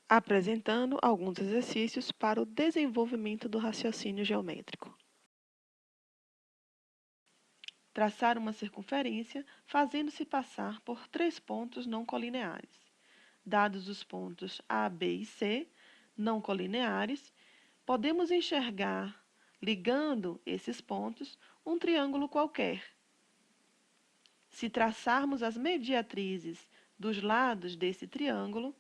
apresentando alguns exercícios para o desenvolvimento do raciocínio geométrico. Traçar uma circunferência fazendo-se passar por 3 pontos não colineares. Dados os pontos A, B e C, não colineares, podemos enxergar, ligando esses pontos, um triângulo qualquer. Se traçarmos as mediatrizes dos lados desse triângulo,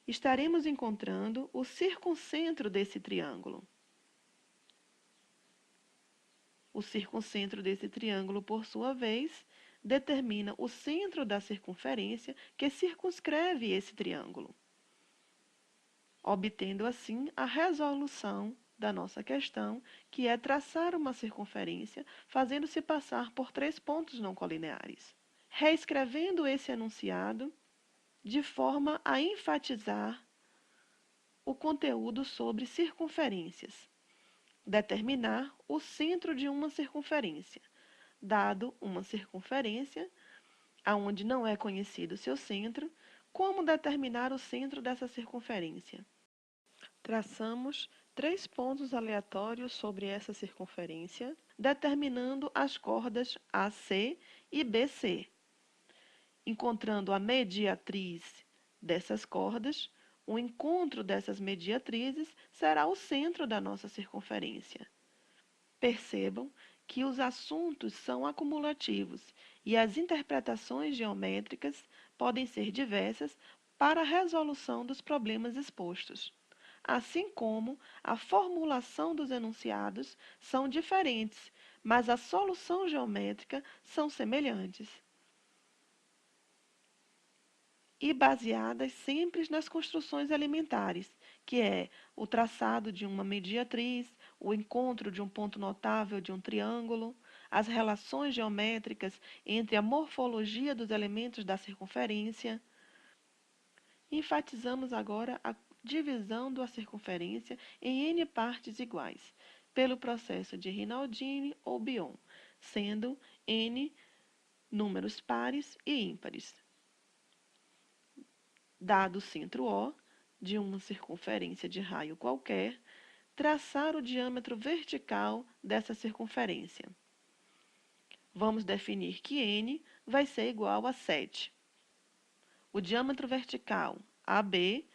estaremos encontrando o circuncentro desse triângulo. O circuncentro desse triângulo, por sua vez, determina o centro da circunferência que circunscreve esse triângulo, obtendo assim a resolução da nossa questão, que é traçar uma circunferência fazendo-se passar por 3 pontos não colineares. Reescrevendo esse enunciado de forma a enfatizar o conteúdo sobre circunferências. Determinar o centro de uma circunferência. Dado uma circunferência, aonde não é conhecido seu centro, como determinar o centro dessa circunferência? Traçamos 3 pontos aleatórios sobre essa circunferência, determinando as cordas AC e BC. Encontrando a mediatriz dessas cordas, o encontro dessas mediatrizes será o centro da nossa circunferência. Percebam que os assuntos são acumulativos e as interpretações geométricas podem ser diversas para a resolução dos problemas expostos, assim como a formulação dos enunciados são diferentes, mas a solução geométrica são semelhantes e baseadas sempre nas construções elementares, que é o traçado de uma mediatriz, o encontro de um ponto notável de um triângulo, as relações geométricas entre a morfologia dos elementos da circunferência. Enfatizamos agora a divisão da circunferência em N partes iguais, pelo processo de Rinaldini ou Biot, sendo N números pares e ímpares. Dado o centro O de uma circunferência de raio qualquer, traçar o diâmetro vertical dessa circunferência. Vamos definir que N vai ser igual a 7. O diâmetro vertical AB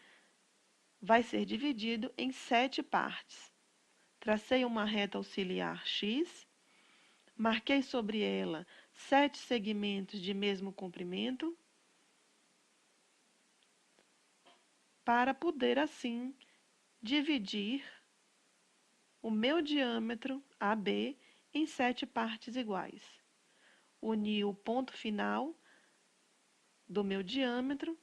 vai ser dividido em 7 partes. Tracei uma reta auxiliar X, marquei sobre ela 7 segmentos de mesmo comprimento, para poder, assim, dividir o meu diâmetro AB em 7 partes iguais. Uni o ponto final do meu diâmetro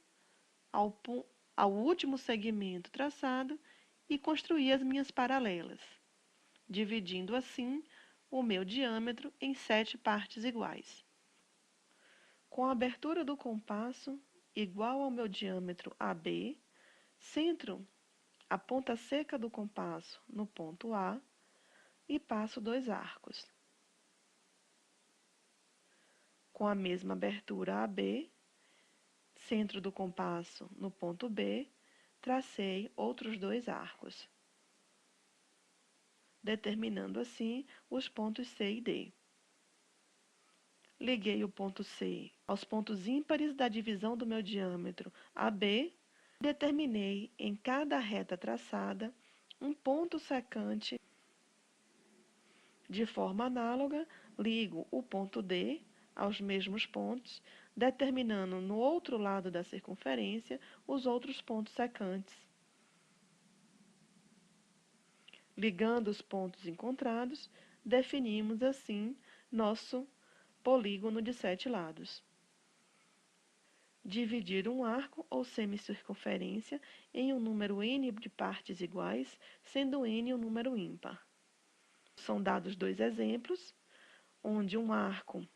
ao último segmento traçado e construir as minhas paralelas, dividindo assim o meu diâmetro em 7 partes iguais. Com a abertura do compasso igual ao meu diâmetro AB, centro a ponta seca do compasso no ponto A e passo 2 arcos. Com a mesma abertura AB, centro do compasso no ponto B, tracei outros 2 arcos, determinando assim os pontos C e D. Liguei o ponto C aos pontos ímpares da divisão do meu diâmetro AB, determinei em cada reta traçada um ponto secante. De forma análoga, ligo o ponto D aos mesmos pontos, determinando no outro lado da circunferência os outros pontos secantes. Ligando os pontos encontrados, definimos assim nosso polígono de 7 lados. Dividir um arco ou semicircunferência em um número n de partes iguais, sendo n um número ímpar. São dados 2 exemplos, onde um arco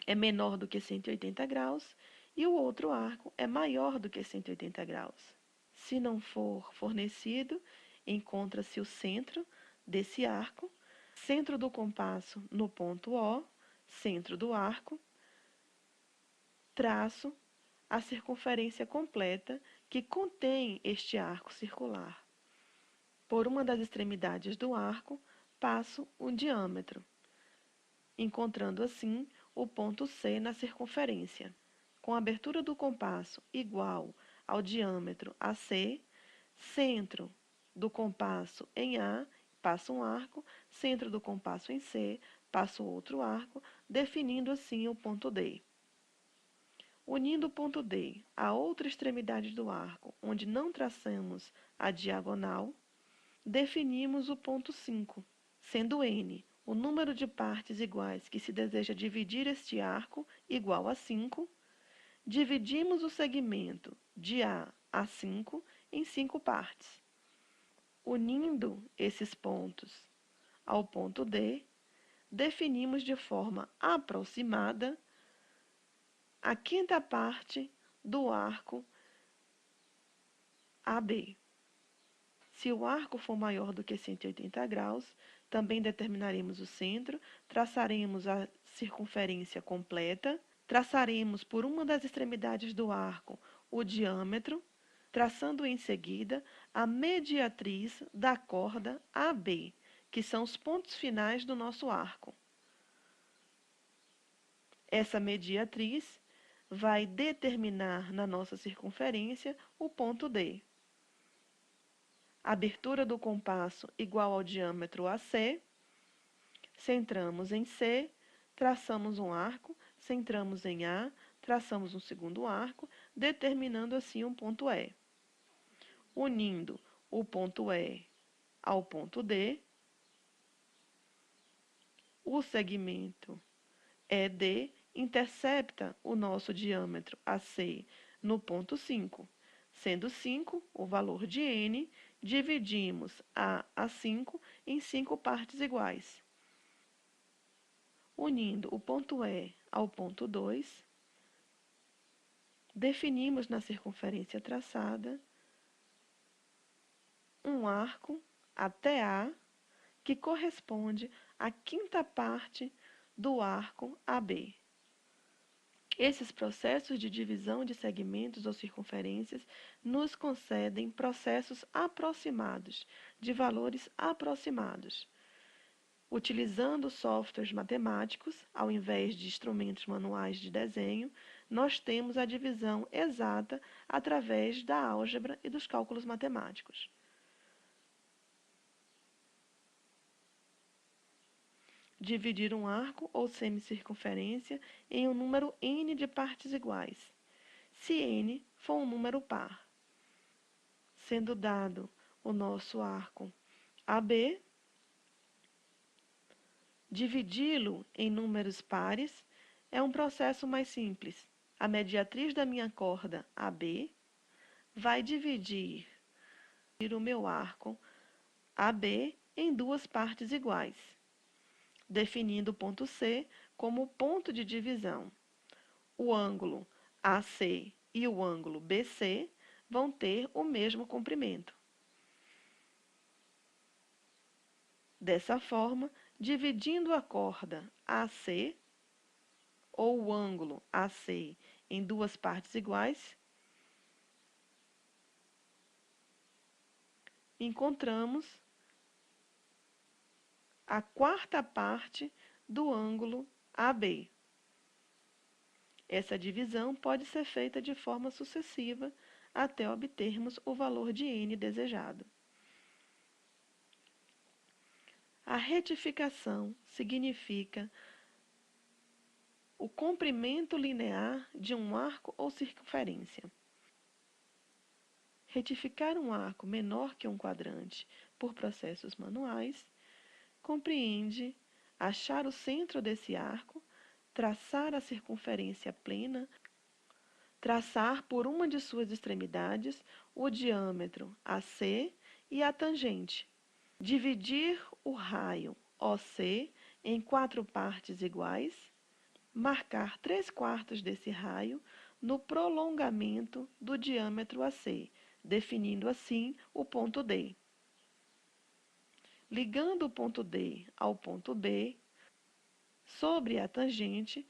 é menor do que 180 graus e o outro arco é maior do que 180 graus. Se não for fornecido, encontra-se o centro desse arco, centro do compasso no ponto O, centro do arco, traço a circunferência completa que contém este arco circular. Por uma das extremidades do arco, passo o diâmetro, encontrando assim o ponto C na circunferência. Com a abertura do compasso igual ao diâmetro AC, centro do compasso em A, passo um arco, centro do compasso em C, passo outro arco, definindo assim o ponto D. Unindo o ponto D à outra extremidade do arco, onde não traçamos a diagonal, definimos o ponto 5, sendo n o número de partes iguais que se deseja dividir este arco igual a 5, dividimos o segmento de A a 5 em 5 partes. Unindo esses pontos ao ponto D, definimos de forma aproximada a quinta parte do arco AB. Se o arco for maior do que 180 graus, também determinaremos o centro, traçaremos a circunferência completa, traçaremos por uma das extremidades do arco o diâmetro, traçando em seguida a mediatriz da corda AB, que são os pontos finais do nosso arco. Essa mediatriz vai determinar na nossa circunferência o ponto D. Abertura do compasso igual ao diâmetro AC, centramos em C, traçamos um arco, centramos em A, traçamos um segundo arco, determinando assim um ponto E. Unindo o ponto E ao ponto D, o segmento ED intercepta o nosso diâmetro AC no ponto 5. Sendo 5 o valor de n, dividimos a 5 em 5 partes iguais. Unindo o ponto E ao ponto 2, definimos na circunferência traçada um arco até A, que corresponde à quinta parte do arco AB. Esses processos de divisão de segmentos ou circunferências nos concedem processos aproximados, de valores aproximados. Utilizando softwares matemáticos, ao invés de instrumentos manuais de desenho, nós temos a divisão exata através da álgebra e dos cálculos matemáticos. Dividir um arco ou semicircunferência em um número n de partes iguais, se n for um número par. Sendo dado o nosso arco AB, dividi-lo em números pares é um processo mais simples. A mediatriz da minha corda AB vai dividir o meu arco AB em duas partes iguais, definindo o ponto C como ponto de divisão. O ângulo AC e o ângulo BC vão ter o mesmo comprimento. Dessa forma, dividindo a corda AC, ou o ângulo AC, em duas partes iguais, encontramos a quarta parte do ângulo AB. Essa divisão pode ser feita de forma sucessiva até obtermos o valor de n desejado. A retificação significa o comprimento linear de um arco ou circunferência. Retificar um arco menor que um quadrante por processos manuais compreende achar o centro desse arco, traçar a circunferência plena, traçar por uma de suas extremidades o diâmetro AC e a tangente, dividir o raio OC em 4 partes iguais, marcar 3/4 desse raio no prolongamento do diâmetro AC, definindo assim o ponto D. Ligando o ponto D ao ponto B, sobre a tangente,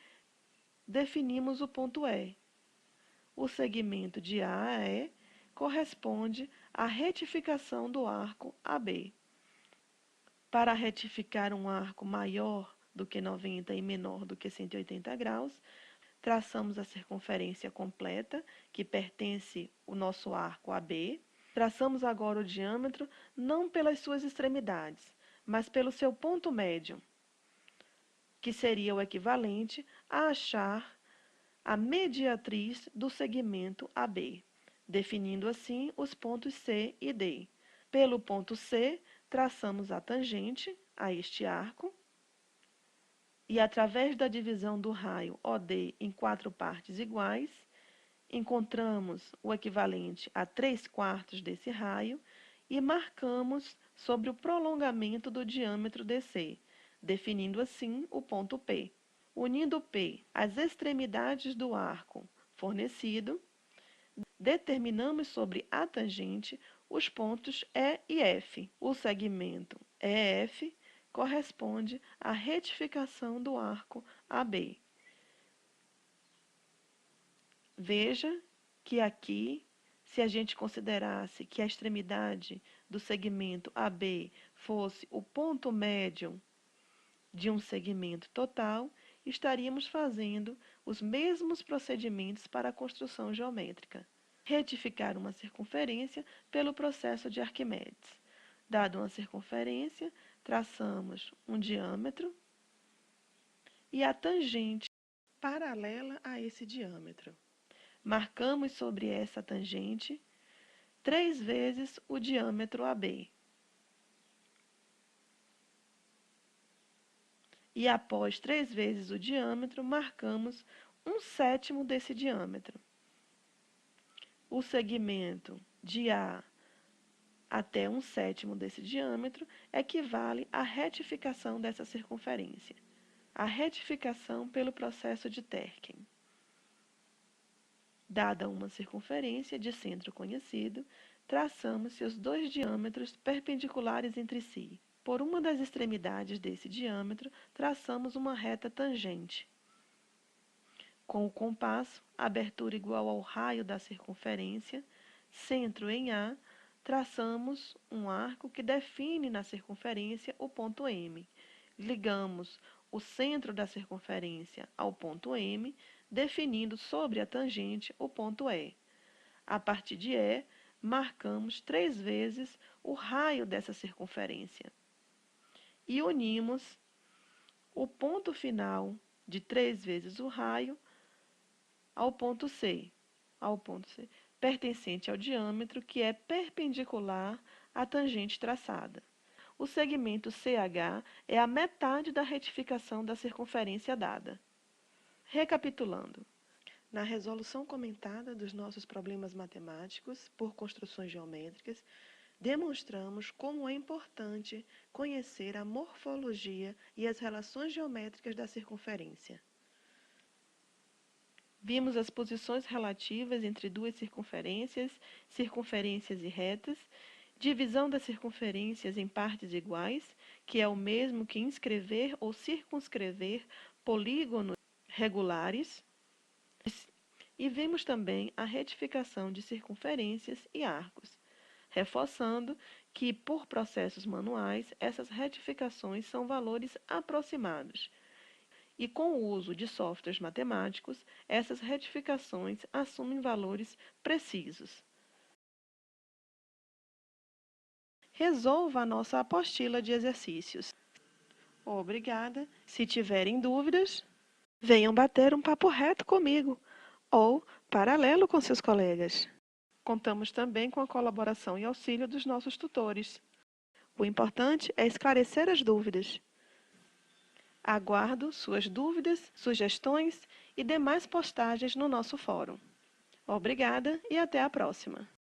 definimos o ponto E. O segmento de A a E corresponde à retificação do arco AB. Para retificar um arco maior do que 90 e menor do que 180 graus, traçamos a circunferência completa, que pertence ao nosso arco AB. Traçamos agora o diâmetro, não pelas suas extremidades, mas pelo seu ponto médio, que seria o equivalente a achar a mediatriz do segmento AB, definindo assim os pontos C e D. Pelo ponto C, traçamos a tangente a este arco e, através da divisão do raio OD em 4 partes iguais, encontramos o equivalente a 3/4 desse raio e marcamos sobre o prolongamento do diâmetro DC, definindo assim o ponto P. Unindo P às extremidades do arco fornecido, determinamos sobre a tangente os pontos E e F. O segmento EF corresponde à retificação do arco AB. Veja que aqui, se a gente considerasse que a extremidade do segmento AB fosse o ponto médio de um segmento total, estaríamos fazendo os mesmos procedimentos para a construção geométrica. Retificar uma circunferência pelo processo de Arquimedes. Dado uma circunferência, traçamos um diâmetro e a tangente paralela a esse diâmetro. Marcamos sobre essa tangente 3 vezes o diâmetro AB. E após 3 vezes o diâmetro, marcamos 1/7 desse diâmetro. O segmento de A até 1/7 desse diâmetro equivale à retificação dessa circunferência. A retificação pelo processo de Terken. Dada uma circunferência de centro conhecido, traçamos seus 2 diâmetros perpendiculares entre si. Por uma das extremidades desse diâmetro, traçamos uma reta tangente. Com o compasso, abertura igual ao raio da circunferência, centro em A, traçamos um arco que define na circunferência o ponto M. Ligamos o centro da circunferência ao ponto M, definindo sobre a tangente o ponto E. A partir de E, marcamos 3 vezes o raio dessa circunferência. E unimos o ponto final de 3 vezes o raio ao ponto C, pertencente ao diâmetro que é perpendicular à tangente traçada. O segmento CH é a metade da retificação da circunferência dada. Recapitulando, na resolução comentada dos nossos problemas matemáticos por construções geométricas, demonstramos como é importante conhecer a morfologia e as relações geométricas da circunferência. Vimos as posições relativas entre duas circunferências, circunferências e retas, divisão das circunferências em partes iguais, que é o mesmo que inscrever ou circunscrever polígonos regulares, e vimos também a retificação de circunferências e arcos, reforçando que, por processos manuais, essas retificações são valores aproximados. E com o uso de softwares matemáticos, essas retificações assumem valores precisos. Resolva a nossa apostila de exercícios. Obrigada. Se tiverem dúvidas, venham bater um papo reto comigo ou paralelo com seus colegas. Contamos também com a colaboração e auxílio dos nossos tutores. O importante é esclarecer as dúvidas. Aguardo suas dúvidas, sugestões e demais postagens no nosso fórum. Obrigada e até a próxima!